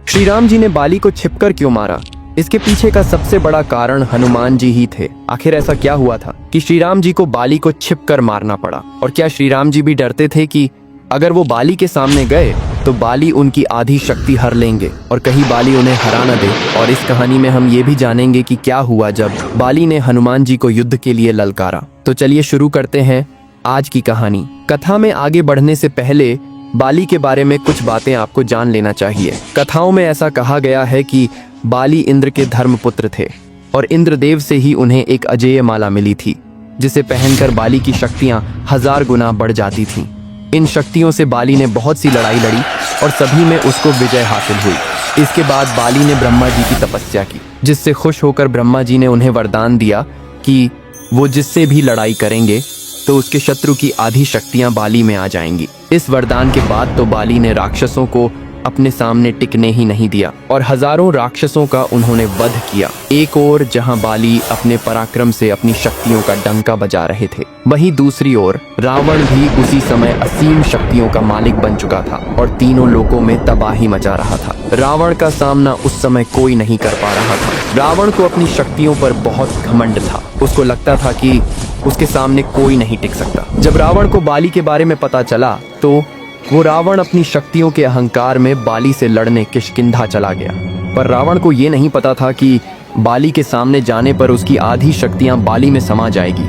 श्री राम जी ने बाली को छिपकर क्यों मारा? इसके पीछे का सबसे बड़ा कारण हनुमान जी ही थे। आखिर ऐसा क्या हुआ था कि श्री राम जी को बाली को छिपकर मारना पड़ा? और क्या श्री राम जी भी डरते थे कि अगर वो बाली के सामने गए तो बाली उनकी आधी शक्ति हर लेंगे और कहीं बाली उन्हें हरा न दे? और इस कहानी में हम ये भी जानेंगे कि क्या हुआ जब बाली ने हनुमान जी को युद्ध के लिए ललकारा। तो चलिए शुरू करते हैं आज की कहानी। कथा में आगे बढ़ने से पहले बाली के बारे में कुछ बातें आपको जान लेना चाहिए। कथाओं में ऐसा कहा गया है कि बाली इंद्र के धर्मपुत्र थे और इंद्रदेव से ही उन्हें एक अजेय माला मिली थी, जिसे पहनकर बाली की शक्तियां 1000 गुना बढ़ जाती थीं। इन शक्तियों से बाली ने बहुत सी लड़ाई लड़ी और सभी में उसको विजय हासिल हुई। इसके बाद बाली ने ब्रह्मा जी की तपस्या की, जिससे खुश होकर ब्रह्मा जी ने उन्हें वरदान दिया कि वो जिससे भी लड़ाई करेंगे तो उसके शत्रु की आधी शक्तियां बाली में आ जाएंगी। इस वरदान के बाद तो बाली ने राक्षसों को अपने सामने टिकने ही नहीं दिया और हजारों राक्षसों का उन्होंने वध किया। एक ओर जहां बाली अपने पराक्रम से अपनी शक्तियों का डंका बजा रहे थे, वहीं दूसरी ओर रावण भी उसी समय असीम शक्तियों का मालिक बन चुका था और तीनों लोकों में तबाही मचा रहा था। रावण का सामना उस समय कोई नहीं कर पा रहा था। रावण को अपनी शक्तियों पर बहुत घमंड था। उसको लगता था कि उसके सामने कोई नहीं टिक सकता। जब रावण को बाली के बारे में पता चला तो वो रावण अपनी शक्तियों के अहंकार में बाली से लड़ने किष्किंधा चला गया। पर रावण को ये नहीं पता था कि बाली के सामने जाने पर उसकी आधी शक्तियां बाली में समा जाएगी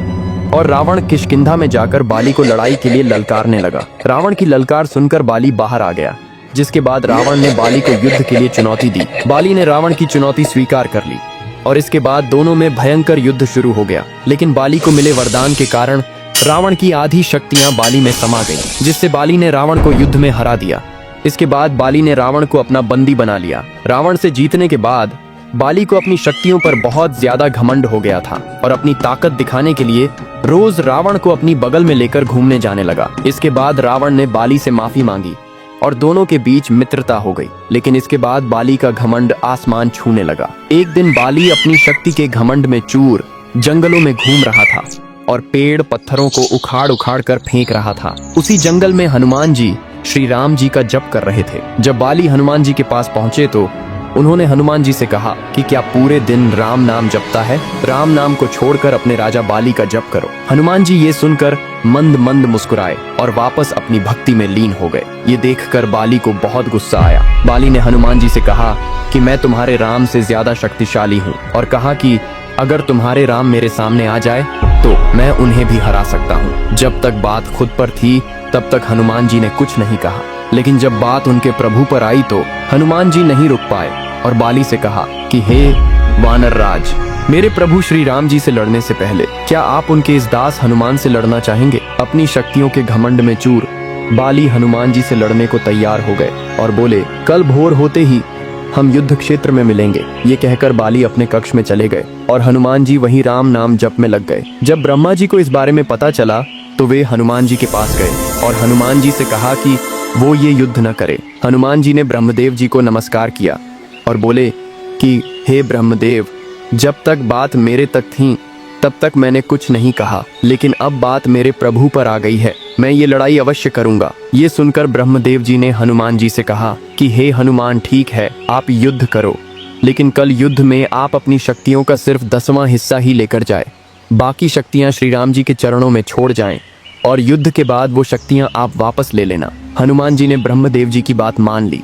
और रावण किष्किंधा में जाकर बाली को लड़ाई के लिए ललकारने लगा। रावण की ललकार सुनकर बाली बाहर आ गया, जिसके बाद रावण ने बाली को युद्ध के लिए चुनौती दी। बाली ने रावण की चुनौती स्वीकार कर ली और इसके बाद दोनों में भयंकर युद्ध शुरू हो गया। लेकिन बाली को मिले वरदान के कारण रावण की आधी शक्तियां बाली में समा गईं, जिससे बाली ने रावण को युद्ध में हरा दिया। इसके बाद बाली ने रावण को अपना बंदी बना लिया। रावण से जीतने के बाद बाली को अपनी शक्तियों पर बहुत ज्यादा घमंड हो गया था और अपनी ताकत दिखाने के लिए रोज रावण को अपनी बगल में लेकर घूमने जाने लगा। इसके बाद रावण ने बाली से माफी मांगी और दोनों के बीच मित्रता हो गई। लेकिन इसके बाद बाली का घमंड आसमान छूने लगा। एक दिन बाली अपनी शक्ति के घमंड में चूर जंगलों में घूम रहा था और पेड़ पत्थरों को उखाड़ उखाड़ कर फेंक रहा था। उसी जंगल में हनुमान जी श्री राम जी का जप कर रहे थे। जब बाली हनुमान जी के पास पहुंचे तो उन्होंने हनुमान जी से कहा कि क्या पूरे दिन राम नाम जपता है? राम नाम को छोड़कर अपने राजा बाली का जप करो। हनुमान जी ये सुनकर मंद मंद मुस्कुराए और वापस अपनी भक्ति में लीन हो गए। ये देखकर बाली को बहुत गुस्सा आया। बाली ने हनुमान जी से कहा कि मैं तुम्हारे राम से ज्यादा शक्तिशाली हूँ और कहा कि अगर तुम्हारे राम मेरे सामने आ जाए तो मैं उन्हें भी हरा सकता हूँ। जब तक बात खुद पर थी तब तक हनुमान जी ने कुछ नहीं कहा, लेकिन जब बात उनके प्रभु पर आई तो हनुमान जी नहीं रुक पाए और बाली से कहा कि हे वानर राज, मेरे प्रभु श्री राम जी से लड़ने से पहले क्या आप उनके इस दास हनुमान से लड़ना चाहेंगे? अपनी शक्तियों के घमंड में चूर बाली हनुमान जी से लड़ने को तैयार हो गए और बोले, कल भोर होते ही हम युद्ध क्षेत्र में मिलेंगे। ये कहकर बाली अपने कक्ष में चले गए और हनुमान जी वहीं राम नाम जप में लग गए। जब ब्रह्मा जी को इस बारे में पता चला तो वे हनुमान जी के पास गए और हनुमान जी से कहा कि वो ये युद्ध न करे। हनुमान जी ने ब्रह्मदेव जी को नमस्कार किया और बोले कि हे ब्रह्मदेव, जब तक बात मेरे तक थी तब तक मैंने कुछ नहीं कहा, लेकिन अब बात मेरे प्रभु पर आ गई है, मैं ये लड़ाई अवश्य करूंगा। ये सुनकर ब्रह्मदेव जी ने हनुमान जी से कहा कि हे हनुमान, ठीक है आप युद्ध करो, लेकिन कल युद्ध में आप अपनी शक्तियों का सिर्फ 10वां हिस्सा ही लेकर जाए। बाकी शक्तियां श्री राम जी के चरणों में छोड़ जाएं और युद्ध के बाद वो शक्तियां आप वापस ले लेना। हनुमान जी ने ब्रह्मदेव जी की बात मान ली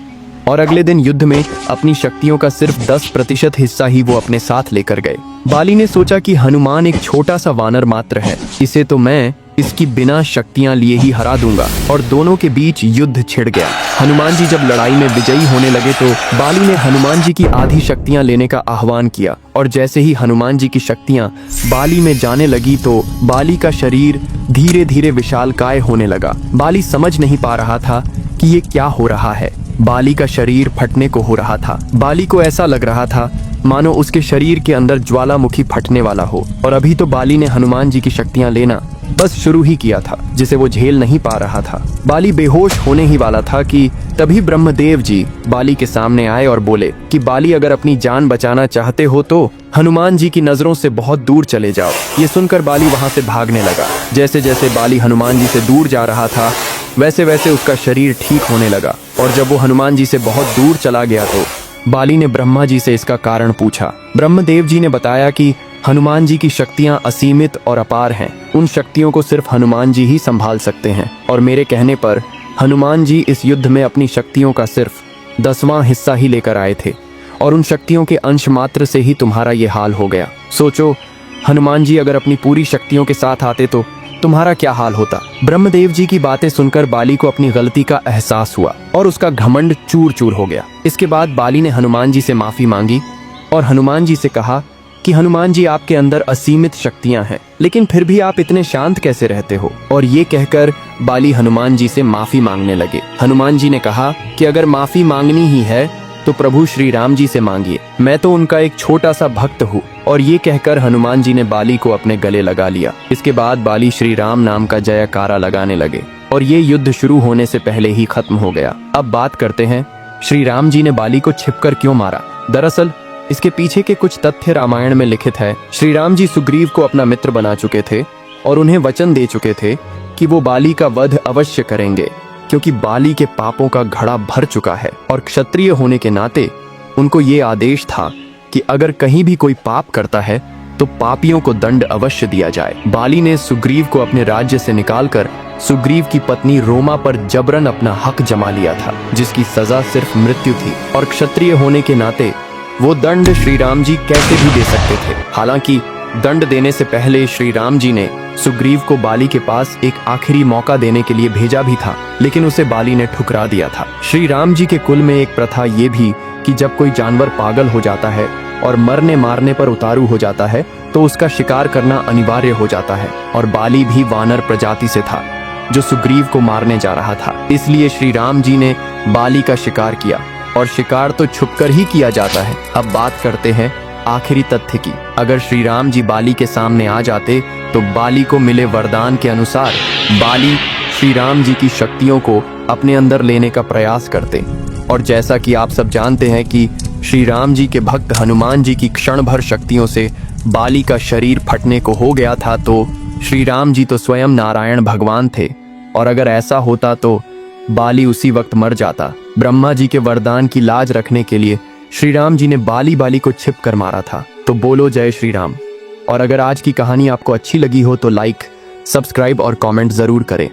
और अगले दिन युद्ध में अपनी शक्तियों का सिर्फ 10% हिस्सा ही वो अपने साथ लेकर गए। बाली ने सोचा कि हनुमान एक छोटा सा वानर मात्र है, इसे तो मैं इसकी बिना शक्तियां लिए ही हरा दूंगा। और दोनों के बीच युद्ध छिड़ गया। हनुमान जी जब लड़ाई में विजयी होने लगे तो बाली ने हनुमान जी की आधी शक्तियां लेने का आह्वान किया और जैसे ही हनुमान जी की शक्तियां बाली में जाने लगी तो बाली का शरीर धीरे धीरे विशालकाय होने लगा। बाली समझ नहीं पा रहा था कि ये क्या हो रहा है। बाली का शरीर फटने को हो रहा था। बाली को ऐसा लग रहा था मानो उसके शरीर के अंदर ज्वालामुखी फटने वाला हो और अभी तो बाली ने हनुमान जी की शक्तियां लेना बस शुरू ही किया था, जिसे वो झेल नहीं पा रहा था। बाली बेहोश होने ही वाला था कि तभी ब्रह्मदेव जी बाली के सामने आए और बोले कि बाली, अगर अपनी जान बचाना चाहते हो तो हनुमान जी की नजरों से बहुत दूर चले जाओ। ये सुनकर बाली वहां से भागने लगा। जैसे जैसे बाली हनुमान जी से दूर जा रहा था वैसे वैसे उसका शरीर ठीक होने लगा और जब वो हनुमान जी से बहुत दूर चला गया तो बाली ने ब्रह्मा जी से इसका कारण पूछा। ब्रह्मदेव जी ने बताया कि हनुमान जी की शक्तियां असीमित और अपार हैं। उन शक्तियों को सिर्फ हनुमान जी ही संभाल सकते हैं और मेरे कहने पर हनुमान जी इस युद्ध में अपनी शक्तियों का सिर्फ 10वां हिस्सा ही लेकर आए थे और उन शक्तियों के अंश मात्र से ही तुम्हारा ये हाल हो गया। सोचो, हनुमान जी अगर अपनी पूरी शक्तियों के साथ आते तो तुम्हारा क्या हाल होता। ब्रह्मदेव जी की बातें सुनकर बाली को अपनी गलती का एहसास हुआ और उसका घमंड चूर चूर हो गया। इसके बाद बाली ने हनुमान जी से माफी मांगी और हनुमान जी से कहा कि हनुमान जी, आपके अंदर असीमित शक्तियां हैं, लेकिन फिर भी आप इतने शांत कैसे रहते हो। और ये कहकर बाली हनुमान जी से माफी मांगने लगे। हनुमान जी ने कहा कि अगर माफी मांगनी ही है तो प्रभु श्री राम जी से मांगिए, मैं तो उनका एक छोटा सा भक्त हूँ। और ये कहकर हनुमान जी ने बाली को अपने गले लगा लिया। इसके बाद बाली श्री राम नाम का जयकारा लगाने लगे और ये युद्ध शुरू होने से पहले ही खत्म हो गया। अब बात करते हैं श्री राम जी ने बाली को छिपकर क्यों मारा। दरअसल इसके पीछे के कुछ तथ्य रामायण में लिखित है। श्री राम जी सुग्रीव को अपना मित्र बना चुके थे और उन्हें वचन दे चुके थे कि वो बाली का वध अवश्य करेंगे, क्योंकि बाली के पापों का घड़ा भर चुका है और क्षत्रिय होने के नाते उनको ये आदेश था कि अगर कहीं भी कोई पाप करता है तो पापियों को दंड अवश्य दिया जाए। बाली ने सुग्रीव को अपने राज्य से निकालकर सुग्रीव की पत्नी रोमा पर जबरन अपना हक जमा लिया था, जिसकी सजा सिर्फ मृत्यु थी और क्षत्रिय होने के नाते वो दंड श्री राम जी कैसे भी दे सकते थे। हालांकि दंड देने से पहले श्री राम जी ने सुग्रीव को बाली के पास एक आखिरी मौका देने के लिए भेजा भी था, लेकिन उसे बाली ने ठुकरा दिया था। श्री राम जी के कुल में एक प्रथा ये भी कि जब कोई जानवर पागल हो जाता है और मरने मारने पर उतारू हो जाता है तो उसका शिकार करना अनिवार्य हो जाता है, और बाली भी वानर प्रजाति से था जो सुग्रीव को मारने जा रहा था। इसलिए श्री राम जी ने बाली का शिकार किया, और शिकार तो छुपकर ही किया जाता है। अब बात करते हैं आखिरी तथ्य की। अगर श्री राम जी बाली के सामने आ जाते तो बाली को मिले वरदान के अनुसार बाली श्री राम जी की शक्तियों को अपने अंदर लेने का प्रयास करते। और जैसा कि आप सब जानते हैं कि श्री राम जी के भक्त हनुमान जी की क्षण भर शक्तियों से बाली का शरीर फटने को हो गया था, तो श्री राम जी तो स्वयं नारायण भगवान थे, और अगर ऐसा होता तो बाली उसी वक्त मर जाता। ब्रह्मा जी के वरदान की लाज रखने के लिए श्री राम जी ने बाली को छिप कर मारा था। तो बोलो जय श्री राम। और अगर आज की कहानी आपको अच्छी लगी हो तो लाइक, सब्सक्राइब और कमेंट जरूर करें।